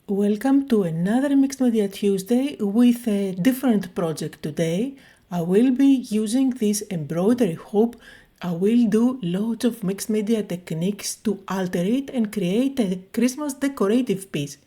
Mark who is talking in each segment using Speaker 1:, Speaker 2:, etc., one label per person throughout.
Speaker 1: Welcome to another Mixed Media Tuesday with a different project today. I will be using this embroidery hoop. I will do lots of mixed media techniques to alter it and create a Christmas decorative piece.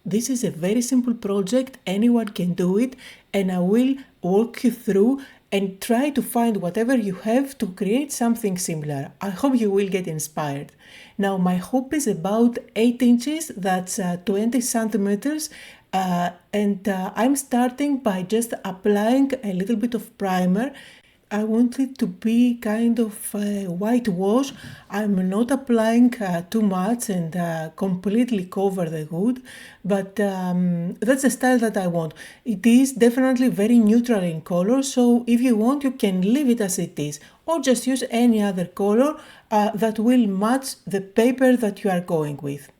Speaker 1: This is a very simple project, anyone can do it, and I will walk you through and try to find whatever you have to create something similar. I hope you will get inspired. Now my hoop is about 8 inches, that's 20 centimeters, and I'm starting by just applying a little bit of primer. I want it to be kind of a whitewash. I'm not applying too much and completely cover the wood, but that's the style that I want. It is definitely very neutral in color, so if you want you can leave it as it is or just use any other color that will match the paper that you are going with.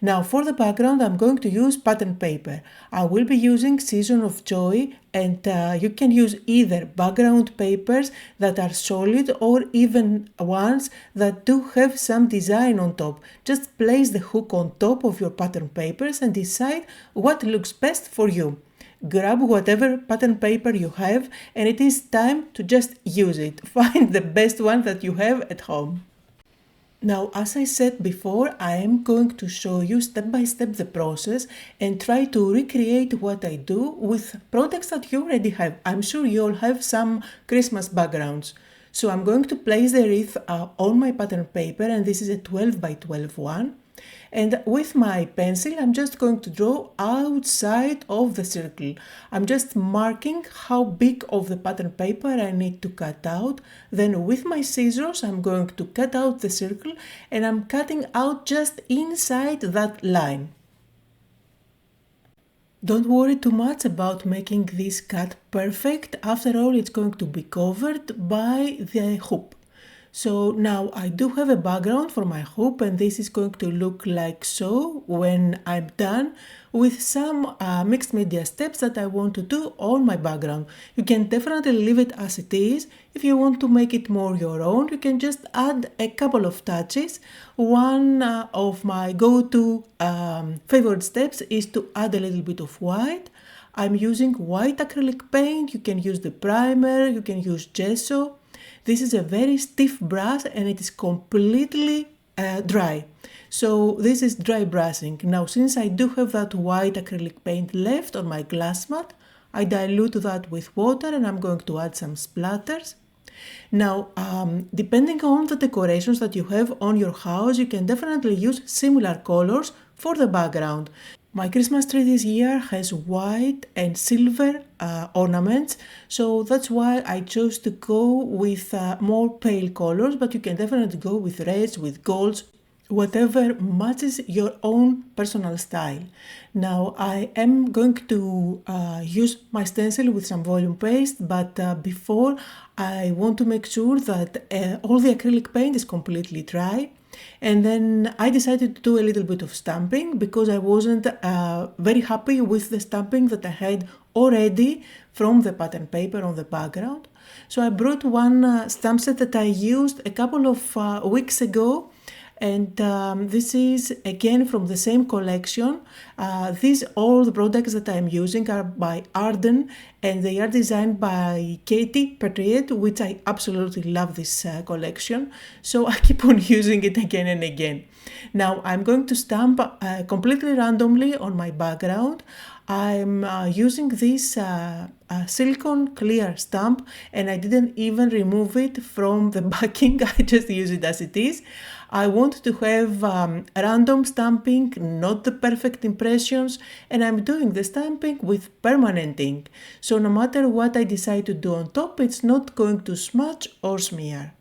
Speaker 1: Now for the background I'm going to use pattern paper. I will be using Season of Joy, and you can use either background papers that are solid or even ones that do have some design on top. Just place the hook on top of your pattern papers and decide what looks best for you. Grab whatever pattern paper you have and it is time to just use it. Find the best one that you have at home. Now, as I said before, I am going to show you step by step the process and try to recreate what I do with products that you already have. I'm sure you all have some Christmas backgrounds. So I'm going to place the wreath on my pattern paper, and this is a 12 by 12 one. And with my pencil, I'm just going to draw outside of the circle. I'm just marking how big of the pattern paper I need to cut out. Then with my scissors, I'm going to cut out the circle and I'm cutting out just inside that line. Don't worry too much about making this cut perfect. After all, it's going to be covered by the hoop. So now I do have a background for my hoop, and this is going to look like so when I'm done with some mixed media steps that I want to do on my background. You can definitely leave it as it is. If you want to make it more your own, you can just add a couple of touches. One of my go-to favorite steps is to add a little bit of white. I'm using white acrylic paint. You can use the primer, you can use gesso. This is a very stiff brush and it is completely dry. So this is dry brushing. Now since I do have that white acrylic paint left on my glass mat, I dilute that with water and I'm going to add some splatters. Now, depending on the decorations that you have on your house, you can definitely use similar colors for the background. My Christmas tree this year has white and silver ornaments, so that's why I chose to go with more pale colors, but you can definitely go with reds, with golds, whatever matches your own personal style. Now I am going to use my stencil with some volume paste, but before I want to make sure that all the acrylic paint is completely dry. And then I decided to do a little bit of stamping because I wasn't very happy with the stamping that I had already from the pattern paper on the background. So I brought one stamp set that I used a couple of weeks ago, and this is again from the same collection. These all the products that I'm using are by Arden and they are designed by Katie Patriot, which I absolutely love this collection, so I keep on using it again and again. Now I'm going to stamp completely randomly on my background. I'm using this silicone clear stamp and I didn't even remove it from the backing, I just use it as it is. I want to have random stamping, not the perfect impressions, and I'm doing the stamping with permanent ink. So no matter what I decide to do on top, it's not going to smudge or smear.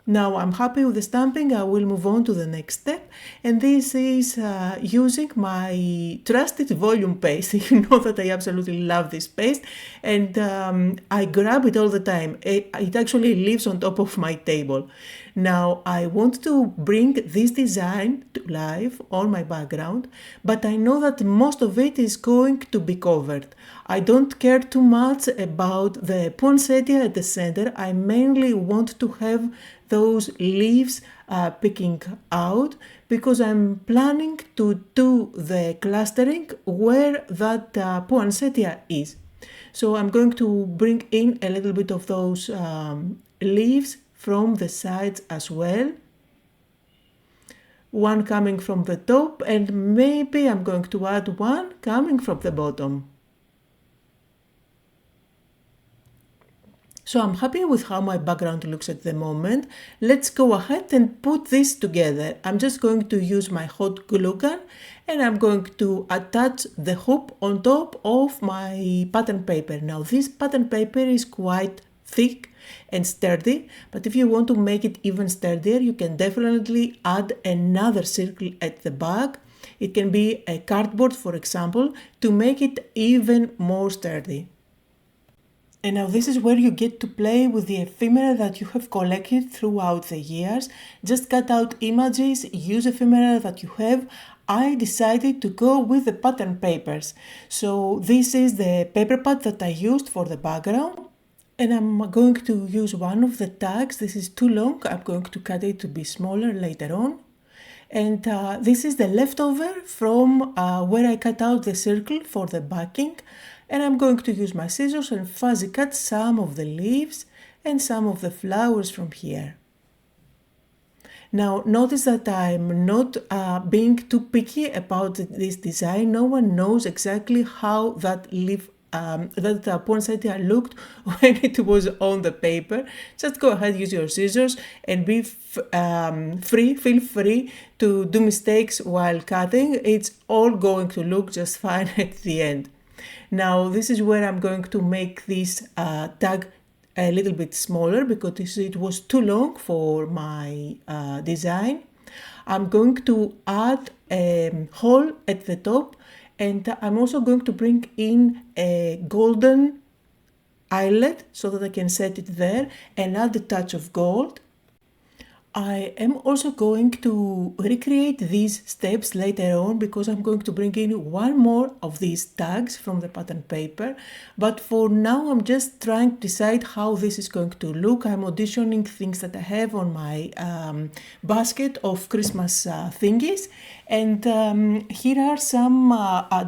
Speaker 1: Now I'm happy with the stamping, I will move on to the next step, and this is using my trusted volume paste. You know that I absolutely love this paste and I grab it all the time. It actually lives on top of my table. Now I want to bring this design to life on my background, but I know that most of it is going to be covered. I don't care too much about the poinsettia at the center. I mainly want to have those leaves picking out, because I'm planning to do the clustering where that poinsettia is. So I'm going to bring in a little bit of those leaves from the sides as well. One coming from the top, and maybe I'm going to add one coming from the bottom. So I'm happy with how my background looks at the moment. Let's go ahead and put this together. I'm just going to use my hot glue gun and I'm going to attach the hoop on top of my pattern paper. Now this pattern paper is quite thick and sturdy, but if you want to make it even sturdier, you can definitely add another circle at the back. It can be a cardboard, for example, to make it even more sturdy. And now this is where you get to play with the ephemera that you have collected throughout the years. Just cut out images, use ephemera that you have. I decided to go with the pattern papers. So this is the paper pad that I used for the background. And I'm going to use one of the tags. This is too long. I'm going to cut it to be smaller later on. And this is the leftover from where I cut out the circle for the backing. And I'm going to use my scissors and fuzzy cut some of the leaves and some of the flowers from here. Now notice that I'm not being too picky about this design. No one knows exactly how that leaf that poinsettia looked when it was on the paper. Just go ahead, use your scissors and be feel free to do mistakes while cutting. It's all going to look just fine at the end. Now this is where I'm going to make this tag a little bit smaller because it was too long for my design. I'm going to add a hole at the top, and I'm also going to bring in a golden eyelet so that I can set it there and add a touch of gold. I am also going to recreate these steps later on because I'm going to bring in one more of these tags from the pattern paper. But for now, I'm just trying to decide how this is going to look. I'm auditioning things that I have on my basket of Christmas thingies. And here are some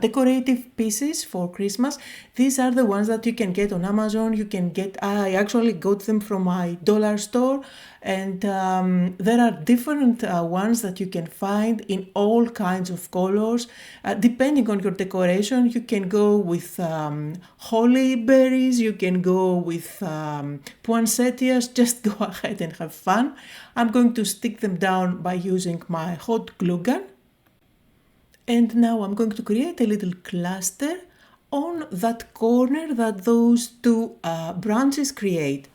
Speaker 1: decorative pieces for Christmas. These are the ones that you can get on Amazon. You can get, I actually got them from my dollar store. And there are different ones that you can find in all kinds of colors. Depending on your decoration, you can go with holly berries, you can go with poinsettias. Just go ahead and have fun. I'm going to stick them down by using my hot glue gun. And now I'm going to create a little cluster on that corner that those two branches create.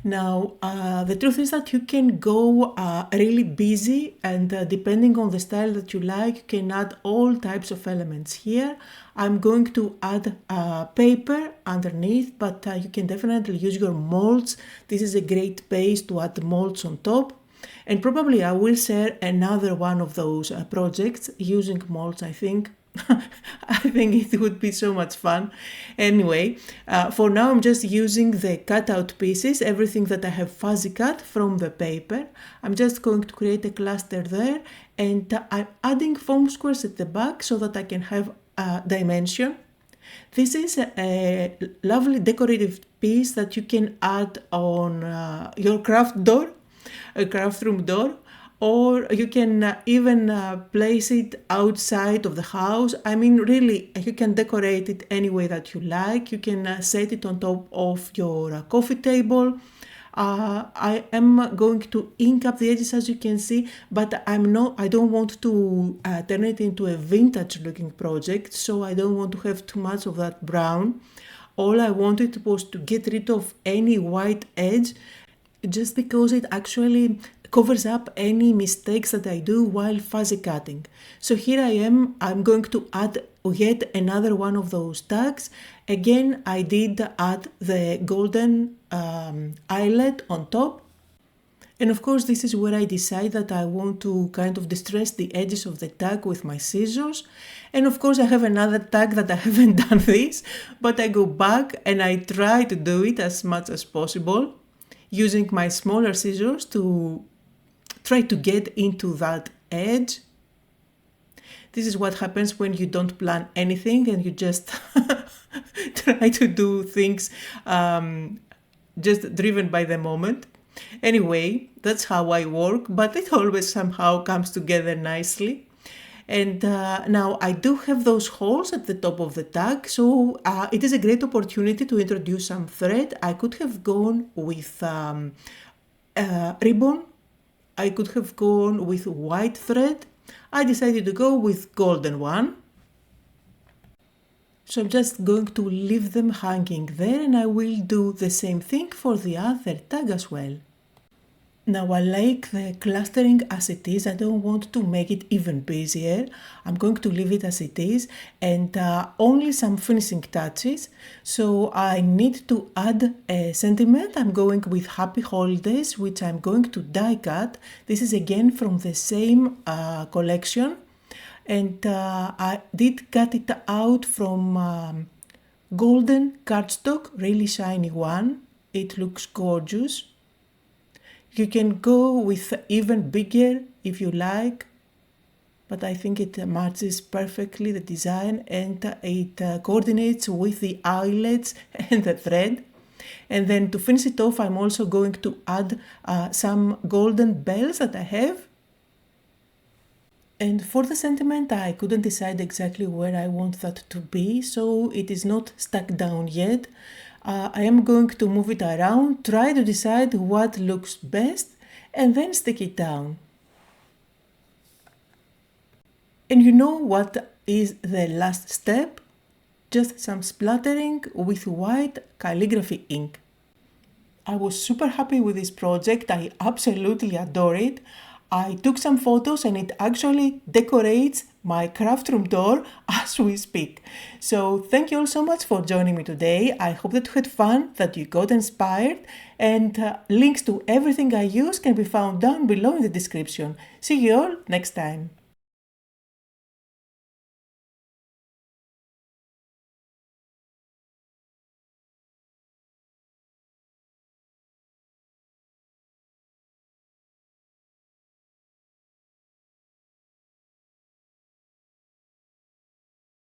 Speaker 1: Now, the truth is that you can go really busy, and depending on the style that you like, you can add all types of elements here. I'm going to add paper underneath, but you can definitely use your molds. This is a great base to add molds on top. And probably I will share another one of those projects using molds, I think. I think it would be so much fun. Anyway, for now I'm just using the cutout pieces, everything that I have fuzzy cut from the paper. I'm just going to create a cluster there, and I'm adding foam squares at the back so that I can have dimension. This is a lovely decorative piece that you can add on your craft door, a craft room door, or you can even place it outside of the house. I mean, really, you can decorate it any way that you like. You can set it on top of your coffee table. I am going to ink up the edges, as you can see, but I don't want to turn it into a vintage looking project, so I don't want to have too much of that brown. All I wanted was to get rid of any white edge, just because it actually covers up any mistakes that I do while fuzzy cutting. So here I am, I'm going to add yet another one of those tags. Again, I did add the golden eyelet on top. And of course, this is where I decide that I want to kind of distress the edges of the tag with my scissors. And of course, I have another tag that I haven't done this, but I go back and I try to do it as much as possible, using my smaller scissors to try to get into that edge. This is what happens when you don't plan anything and you just try to do things just driven by the moment. Anyway, that's how I work, but it always somehow comes together nicely. And now I do have those holes at the top of the tag, so it is a great opportunity to introduce some thread. I could have gone with ribbon. I could have gone with white thread. I decided to go with golden one. So I'm just going to leave them hanging there, and I will do the same thing for the other tag as well. Now I like the clustering as it is. I don't want to make it even busier. I'm going to leave it as it is, and only some finishing touches. So I need to add a sentiment. I'm going with Happy Holidays, which I'm going to die cut. This is again from the same collection, and I did cut it out from golden cardstock, really shiny one. It looks gorgeous. You can go with even bigger if you like, but I think it matches perfectly the design, and it coordinates with the eyelets and the thread. And then to finish it off, I'm also going to add some golden bells that I have. And for the sentiment, I couldn't decide exactly where I want that to be, so it is not stuck down yet. I am going to move it around, try to decide what looks best, and then stick it down. And you know what is the last step? Just some splattering with white calligraphy ink. I was super happy with this project. I absolutely adore it. I took some photos and it actually decorates my craft room door as we speak. So thank you all so much for joining me today. I hope that you had fun, that you got inspired, and links to everything I use can be found down below in the description. See you all next time.